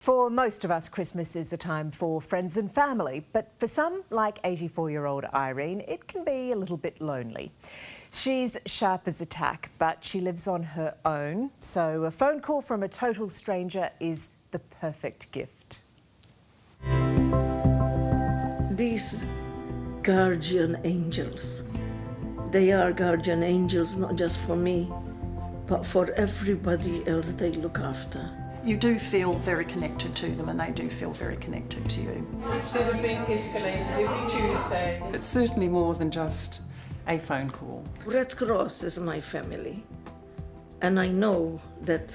For most of us, Christmas is a time for friends and family, but for some, like 84-year-old Irene, it can be a little bit lonely. She's sharp as a tack, but she lives on her own, so a phone call from a total stranger is the perfect gift. These guardian angels, they are guardian angels not just for me, but for everybody else they look after. You do feel very connected to them and they do feel very connected to you. Instead of being escalated every Tuesday. It's certainly more than just a phone call. Red Cross is my family, and I know that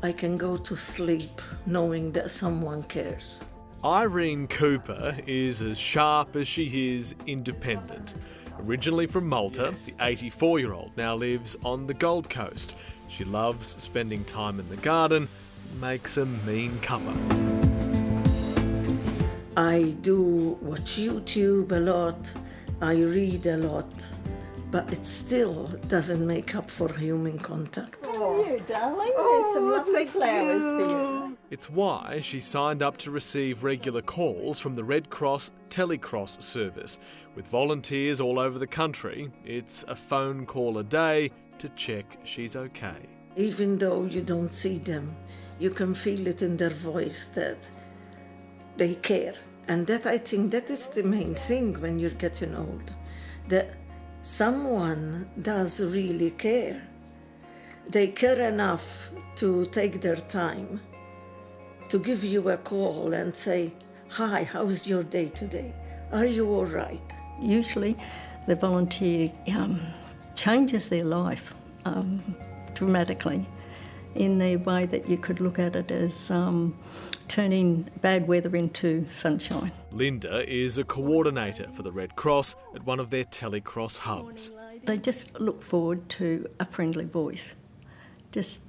I can go to sleep knowing that someone cares. Irene Cooper is as sharp as she is independent. Originally from Malta, the 84-year-old now lives on the Gold Coast. She loves spending time in the garden, makes a mean cuppa. I do watch YouTube a lot, I read a lot, but it still doesn't make up for human contact. Oh, you darling, there's some lovely flowers for you. It's why she signed up to receive regular calls from the Red Cross Telecross service. With volunteers all over the country, it's a phone call a day to check she's okay. Even though you don't see them, you can feel it in their voice that they care. And that, I think, that is the main thing when you're getting old, that someone does really care. They care enough to take their time to give you a call and say, "Hi, how's your day today? Are you all right?" Usually the volunteer changes their life dramatically in the way that you could look at it as turning bad weather into sunshine. Linda is a coordinator for the Red Cross at one of their Telecross hubs. They just look forward to a friendly voice. Just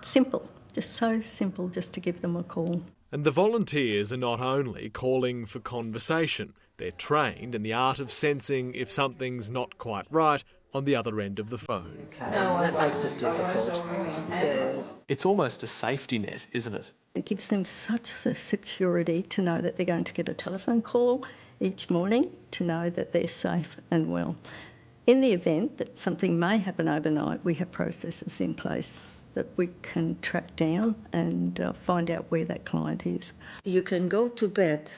simple, just so simple just to give them a call. And the volunteers are not only calling for conversation, they're trained in the art of sensing if something's not quite right on the other end of the phone. No, that makes it difficult. Yeah. It's almost a safety net, isn't it? It gives them such a security to know that they're going to get a telephone call each morning, to know that they're safe and well. In the event that something may happen overnight, we have processes in place that we can track down and find out where that client is. You can go to bed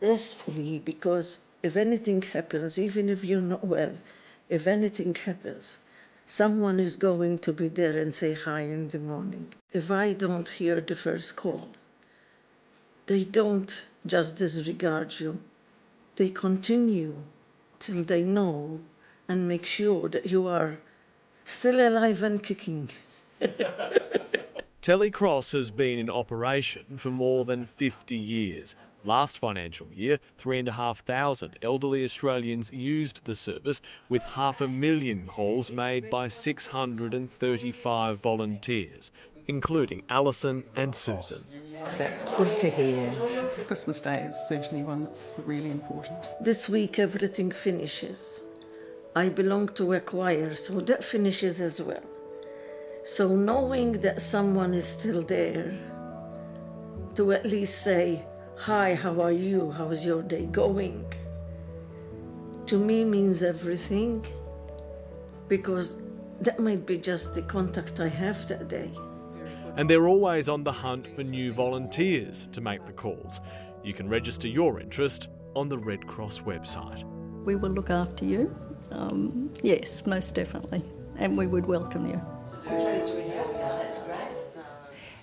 restfully, because if anything happens, even if you're not well, if anything happens, someone is going to be there and say hi in the morning. If I don't hear the first call, they don't just disregard you. They continue till they know and make sure that you are still alive and kicking. Telecross has been in operation for more than 50 years. Last financial year, 3,500 elderly Australians used the service, with 500,000 calls made by 635 volunteers, including Alison and Susan. That's good to hear. Christmas Day is certainly one that's really important. This week everything finishes. I belong to a choir, so that finishes as well. So knowing that someone is still there to at least say, "Hi, how are you? How's your day going?" to me means everything, because that might be just the contact I have that day. And they're always on the hunt for new volunteers to make the calls. You can register your interest on the Red Cross website. We will look after you, yes, most definitely, and we would welcome you.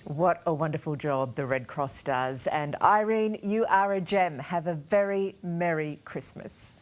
What a wonderful job the Red Cross does. And Irene, you are a gem. Have a very Merry Christmas.